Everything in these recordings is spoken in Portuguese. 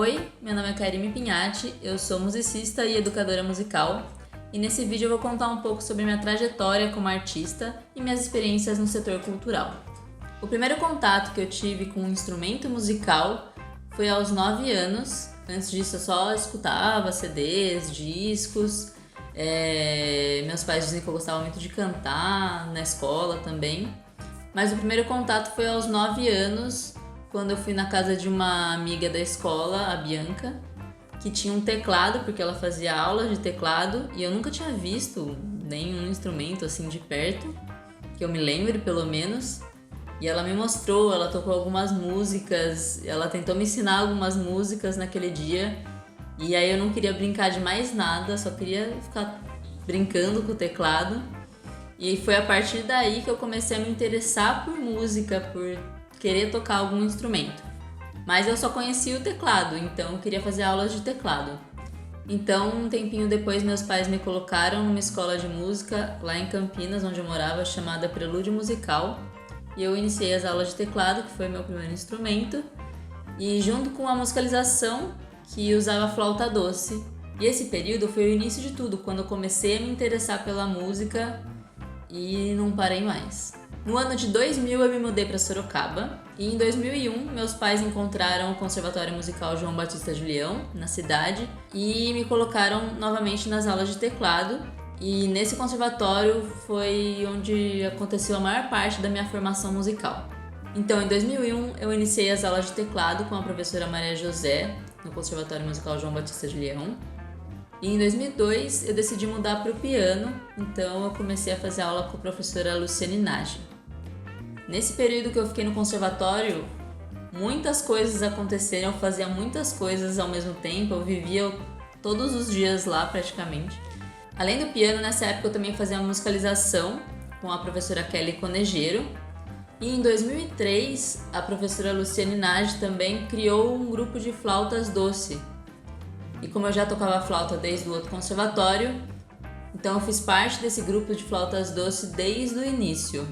Oi, meu nome é Karime Pinhatti, eu sou musicista e educadora musical e nesse vídeo eu vou contar um pouco sobre minha trajetória como artista e minhas experiências no setor cultural. O primeiro contato que eu tive com um instrumento musical foi aos 9 anos. Antes disso eu só escutava CDs, discos. Meus pais dizem que eu gostava muito de cantar na escola também. Mas o primeiro contato foi aos 9 anos, quando eu fui na casa de uma amiga da escola, a Bianca, que tinha um teclado, porque ela fazia aula de teclado, e eu nunca tinha visto nenhum instrumento assim de perto, que eu me lembre pelo menos. E ela me mostrou, ela tocou algumas músicas, ela tentou me ensinar algumas músicas naquele dia. E aí eu não queria brincar de mais nada, só queria ficar brincando com o teclado. E foi a partir daí que eu comecei a me interessar por música, por querer tocar algum instrumento. Mas eu só conhecia o teclado, então eu queria fazer aulas de teclado. Então, um tempinho depois, meus pais me colocaram numa escola de música lá em Campinas, onde eu morava, chamada Prelúdio Musical. E eu iniciei as aulas de teclado, que foi meu primeiro instrumento. E junto com a musicalização, que usava flauta doce. E esse período foi o início de tudo, quando eu comecei a me interessar pela música e não parei mais. No ano de 2000 eu me mudei para Sorocaba e em 2001 meus pais encontraram o Conservatório Musical João Batista de Leão, na cidade, e me colocaram novamente nas aulas de teclado. E nesse conservatório foi onde aconteceu a maior parte da minha formação musical. Então, em 2001 eu iniciei as aulas de teclado com a professora Maria José, no Conservatório Musical João Batista de Leão. E em 2002 eu decidi mudar para o piano, então eu comecei a fazer aula com a professora Luciane Nagy. Nesse período que eu fiquei no conservatório, muitas coisas aconteceram, eu fazia muitas coisas ao mesmo tempo, eu vivia todos os dias lá praticamente. Além do piano, nessa época eu também fazia musicalização com a professora Kelly Conejeiro. E em 2003, a professora Luciane Nagy também criou um grupo de flautas doce. E como eu já tocava flauta desde o outro conservatório, então eu fiz parte desse grupo de flautas doce desde o início.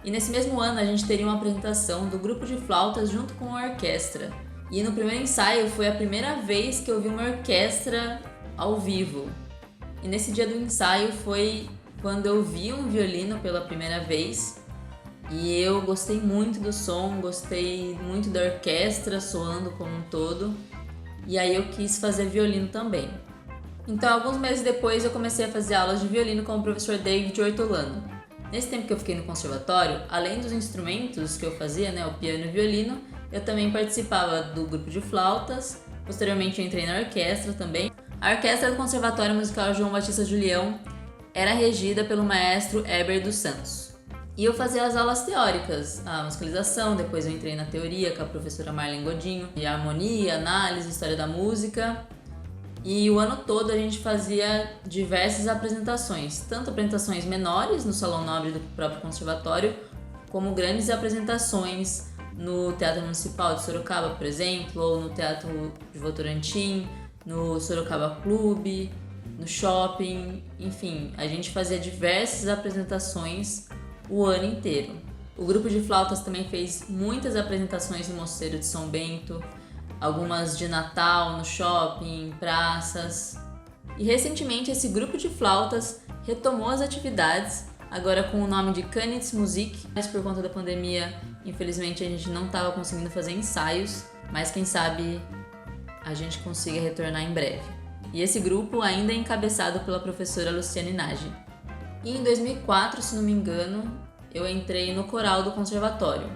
E nesse mesmo ano a gente teria uma apresentação do grupo de flautas junto com a orquestra. E no primeiro ensaio foi a primeira vez que eu vi uma orquestra ao vivo. E nesse dia do ensaio foi quando eu vi um violino pela primeira vez. E eu gostei muito do som, gostei muito da orquestra soando como um todo. E aí eu quis fazer violino também. Então, alguns meses depois eu comecei a fazer aulas de violino com o professor David Ortolano. Nesse tempo que eu fiquei no conservatório, além dos instrumentos que eu fazia, o piano e o violino, eu também participava do grupo de flautas. Posteriormente eu entrei na orquestra também. A orquestra do Conservatório Musical João Batista de Leão era regida pelo maestro Heber dos Santos. E eu fazia as aulas teóricas, a musicalização, depois eu entrei na teoria com a professora Marlene Godinho, de harmonia, análise, história da música. E o ano todo a gente fazia diversas apresentações, tanto apresentações menores no Salão Nobre do próprio conservatório, como grandes apresentações no Teatro Municipal de Sorocaba, por exemplo, ou no Teatro de Votorantim, no Sorocaba Clube, no shopping, enfim, a gente fazia diversas apresentações o ano inteiro. O grupo de flautas também fez muitas apresentações no Mosteiro de São Bento, algumas de Natal, no shopping, praças. E recentemente esse grupo de flautas retomou as atividades, agora com o nome de Canitz Musik, mas por conta da pandemia, infelizmente a gente não estava conseguindo fazer ensaios, mas quem sabe a gente consiga retornar em breve. E esse grupo ainda é encabeçado pela professora Luciane Nagy. E em 2004, se não me engano, eu entrei no coral do conservatório.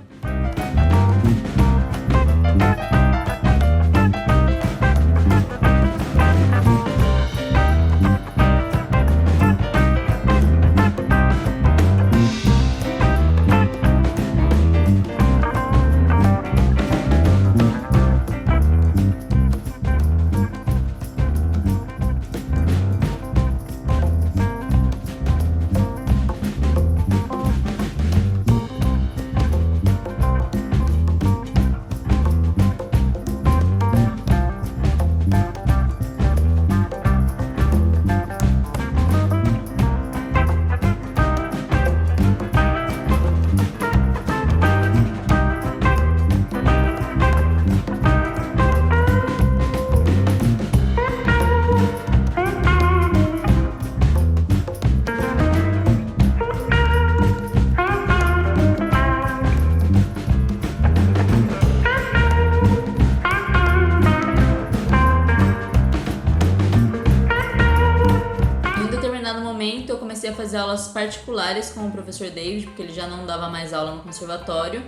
eu comecei a fazer aulas particulares com o professor David, porque ele já não dava mais aula no conservatório.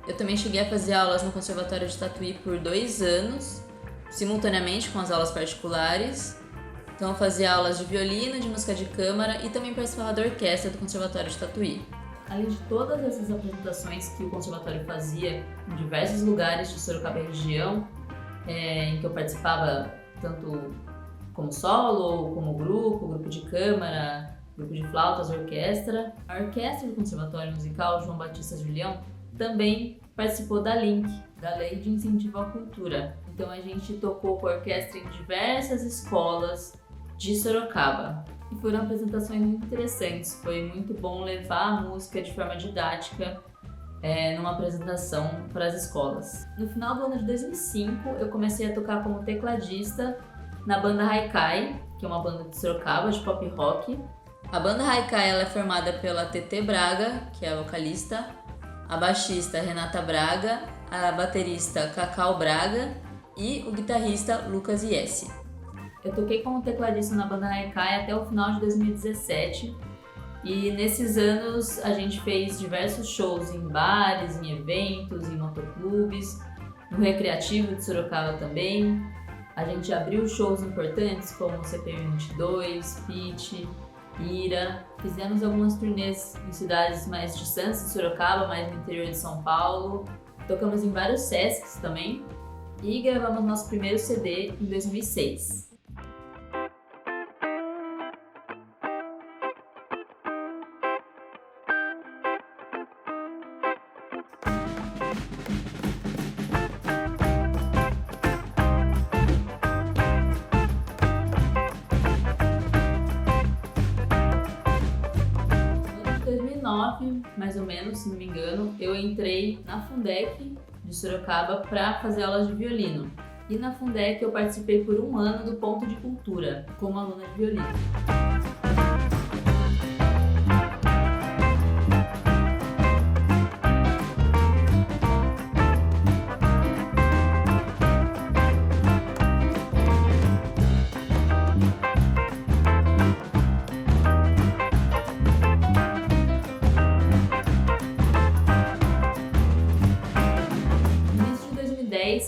Eu também cheguei a fazer aulas no Conservatório de Tatuí por 2 anos, simultaneamente com as aulas particulares. Então eu fazia aulas de violino, de música de câmara e também participava da orquestra do Conservatório de Tatuí. Além de todas essas apresentações que o conservatório fazia em diversos lugares de Sorocaba e região, em que eu participava tanto como solo ou como grupo de câmara, grupo de flautas, orquestra. A orquestra do Conservatório Musical João Batista Julião também participou da LINC, da Lei de Incentivo à Cultura. Então a gente tocou com a orquestra em diversas escolas de Sorocaba. E foram apresentações muito interessantes. Foi muito bom levar a música de forma didática numa apresentação para as escolas. No final do ano de 2005, eu comecei a tocar como tecladista na banda Haikai, que é uma banda de Sorocaba de pop rock. A banda Haikai ela é formada pela TT Braga, que é a vocalista, a baixista Renata Braga, a baterista Cacau Braga e o guitarrista Lucas Iesse. Eu toquei como tecladista na banda Haikai até o final de 2017 e nesses anos a gente fez diversos shows em bares, em eventos, em motoclubes, no Recreativo de Sorocaba também. A gente abriu shows importantes como o CPM 22, Pitch, Ira. Fizemos algumas turnês em cidades mais distantes de Sorocaba, mais no interior de São Paulo. Tocamos em vários Sescs também e gravamos nosso primeiro CD em 2006. Mais ou menos, se não me engano, eu entrei na Fundec de Sorocaba para fazer aulas de violino. E na Fundec eu participei por 1 ano do Ponto de Cultura, como aluna de violino.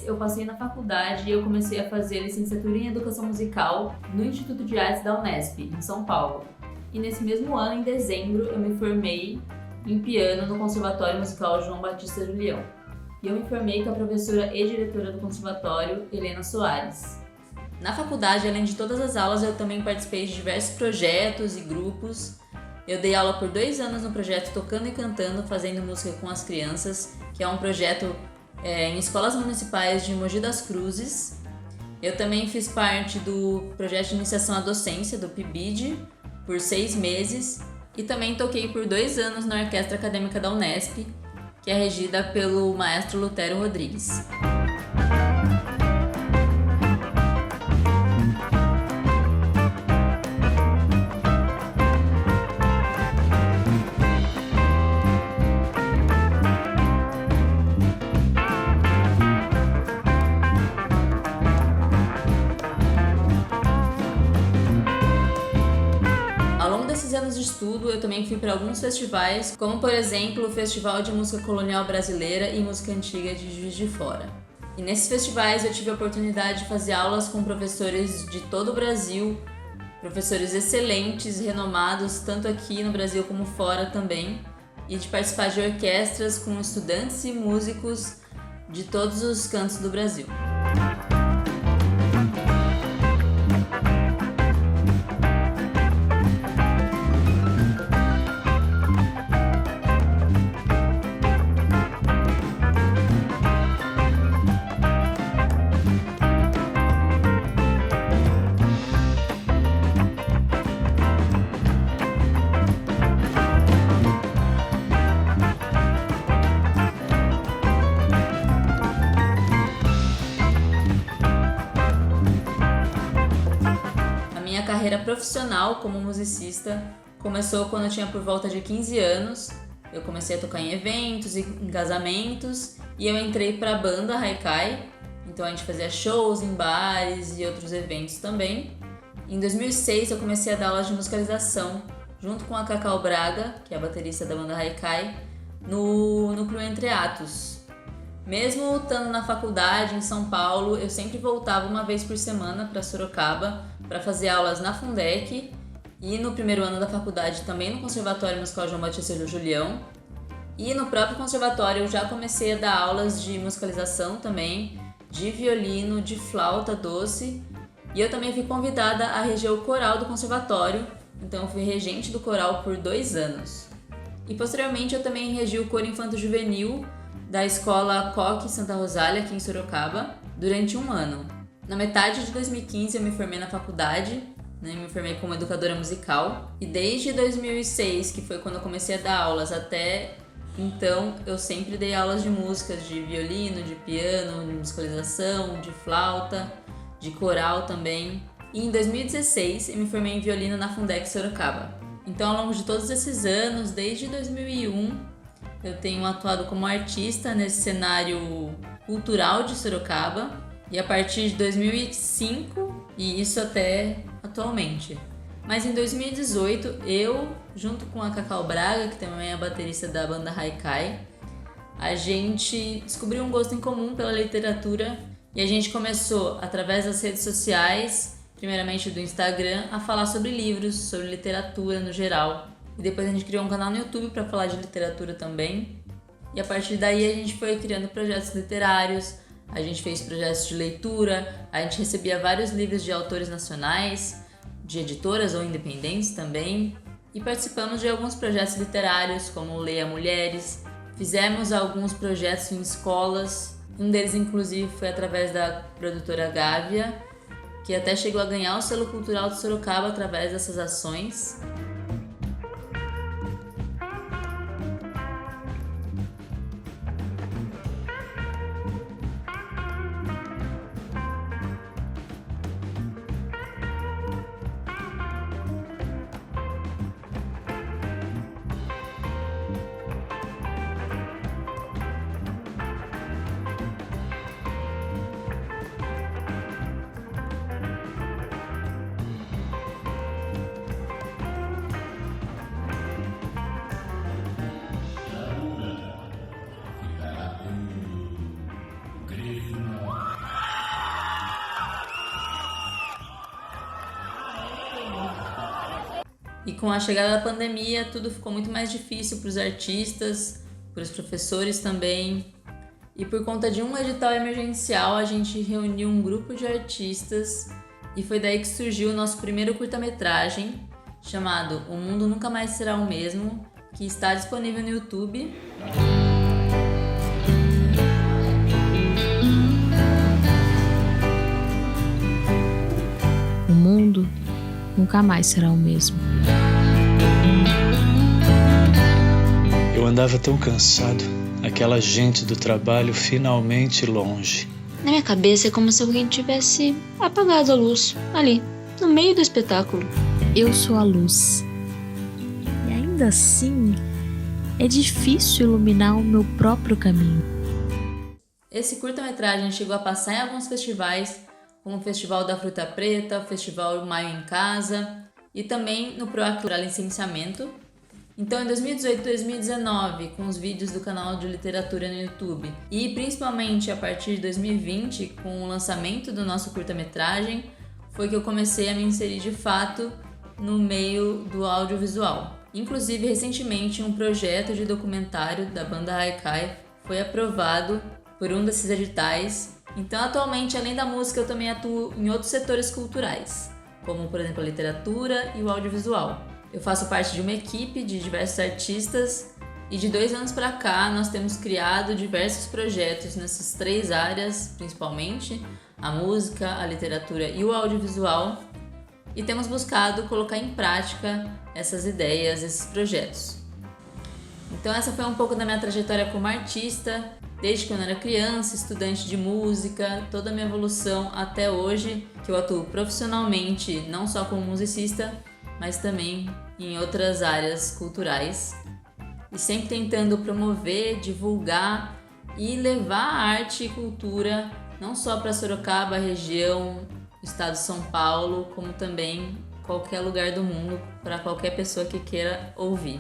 Eu passei na faculdade e eu comecei a fazer licenciatura em Educação Musical no Instituto de Artes da Unesp, em São Paulo. E nesse mesmo ano, em dezembro, eu me formei em piano no Conservatório Musical João Batista Julião. E eu me formei com a professora e diretora do conservatório, Helena Soares. Na faculdade, além de todas as aulas, eu também participei de diversos projetos e grupos. Eu dei aula por 2 anos no projeto Tocando e Cantando, Fazendo Música com as Crianças, que é um projeto em escolas municipais de Mogi das Cruzes. Eu também fiz parte do projeto de iniciação à docência, do PIBID, por 6 meses. E também toquei por 2 anos na Orquestra Acadêmica da Unesp, que é regida pelo maestro Lutero Rodrigues. Anos de estudo, eu também fui para alguns festivais, como por exemplo o Festival de Música Colonial Brasileira e Música Antiga de Juiz de Fora. E nesses festivais eu tive a oportunidade de fazer aulas com professores de todo o Brasil, professores excelentes, renomados, tanto aqui no Brasil como fora também, e de participar de orquestras com estudantes e músicos de todos os cantos do Brasil. Minha carreira profissional como musicista começou quando eu tinha por volta de 15 anos. Eu comecei a tocar em eventos e em casamentos e eu entrei para a banda Haikai. Então a gente fazia shows em bares e outros eventos também. Em 2006 eu comecei a dar aulas de musicalização junto com a Cacau Braga, que é a baterista da banda Haikai, no núcleo Entre Atos. Mesmo estando na faculdade em São Paulo, eu sempre voltava uma vez por semana para Sorocaba para fazer aulas na Fundec e no primeiro ano da faculdade também no Conservatório Musical João Batista Julião. E no próprio conservatório eu já comecei a dar aulas de musicalização também, de violino, de flauta doce, e eu também fui convidada a reger o coral do conservatório, então eu fui regente do coral por 2 anos. E posteriormente eu também regi o coro infanto-juvenil da escola Coque Santa Rosália, aqui em Sorocaba, durante 1 ano. Na metade de 2015 eu me formei na faculdade, me formei como educadora musical, e desde 2006, que foi quando eu comecei a dar aulas, até então eu sempre dei aulas de músicas, de violino, de piano, de musicalização, de flauta, de coral também. E em 2016 eu me formei em violino na Fundec Sorocaba. Então, ao longo de todos esses anos, desde 2001, eu tenho atuado como artista nesse cenário cultural de Sorocaba, e a partir de 2005, e isso até atualmente. Mas em 2018, eu, junto com a Cacau Braga, que também é a baterista da banda Haikai, a gente descobriu um gosto em comum pela literatura e a gente começou, através das redes sociais, primeiramente do Instagram, a falar sobre livros, sobre literatura no geral. E depois a gente criou um canal no YouTube para falar de literatura também. E a partir daí a gente foi criando projetos literários, a gente fez projetos de leitura, a gente recebia vários livros de autores nacionais, de editoras ou independentes também. E participamos de alguns projetos literários, como Leia Mulheres. Fizemos alguns projetos em escolas. Um deles, inclusive, foi através da produtora Gávea, que até chegou a ganhar o selo cultural de Sorocaba através dessas ações. E com a chegada da pandemia, tudo ficou muito mais difícil para os artistas, para os professores também. E por conta de um edital emergencial, a gente reuniu um grupo de artistas e foi daí que surgiu o nosso primeiro curta-metragem, chamado O Mundo Nunca Mais Será o Mesmo, que está disponível no YouTube. O mundo nunca mais será o mesmo. Eu andava tão cansado, aquela gente do trabalho finalmente longe. Na minha cabeça é como se alguém tivesse apagado a luz, ali, no meio do espetáculo. Eu sou a luz. E ainda assim, é difícil iluminar o meu próprio caminho. Esse curta-metragem chegou a passar em alguns festivais, como o Festival da Fruta Preta, o Festival Maio em Casa e também no PROAC para licenciamento. Então, em 2018 e 2019, com os vídeos do canal de literatura no YouTube e principalmente a partir de 2020, com o lançamento do nosso curta-metragem, foi que eu comecei a me inserir de fato no meio do audiovisual. Inclusive, recentemente, um projeto de documentário da banda Haikai foi aprovado por um desses editais. Então, atualmente, além da música, eu também atuo em outros setores culturais, como, por exemplo, a literatura e o audiovisual. Eu faço parte de uma equipe de diversos artistas e de 2 anos para cá nós temos criado diversos projetos nessas 3 áreas, principalmente a música, a literatura e o audiovisual, e temos buscado colocar em prática essas ideias, esses projetos. Então essa foi um pouco da minha trajetória como artista, desde que eu era criança, estudante de música, toda a minha evolução até hoje, que eu atuo profissionalmente, não só como musicista, mas também em outras áreas culturais, e sempre tentando promover, divulgar e levar a arte e cultura não só para Sorocaba, região, estado de São Paulo, como também qualquer lugar do mundo, para qualquer pessoa que queira ouvir.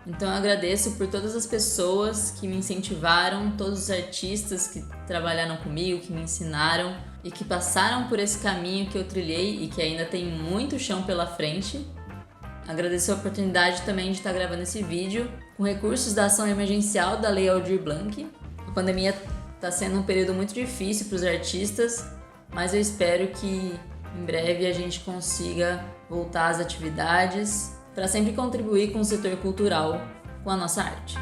Então eu agradeço por todas as pessoas que me incentivaram, todos os artistas que trabalharam comigo, que me ensinaram e que passaram por esse caminho que eu trilhei e que ainda tem muito chão pela frente. Agradeço a oportunidade também de estar gravando esse vídeo com recursos da ação emergencial da Lei Aldir Blanc. A pandemia está sendo um período muito difícil para os artistas, mas eu espero que em breve a gente consiga voltar às atividades para sempre contribuir com o setor cultural com a nossa arte.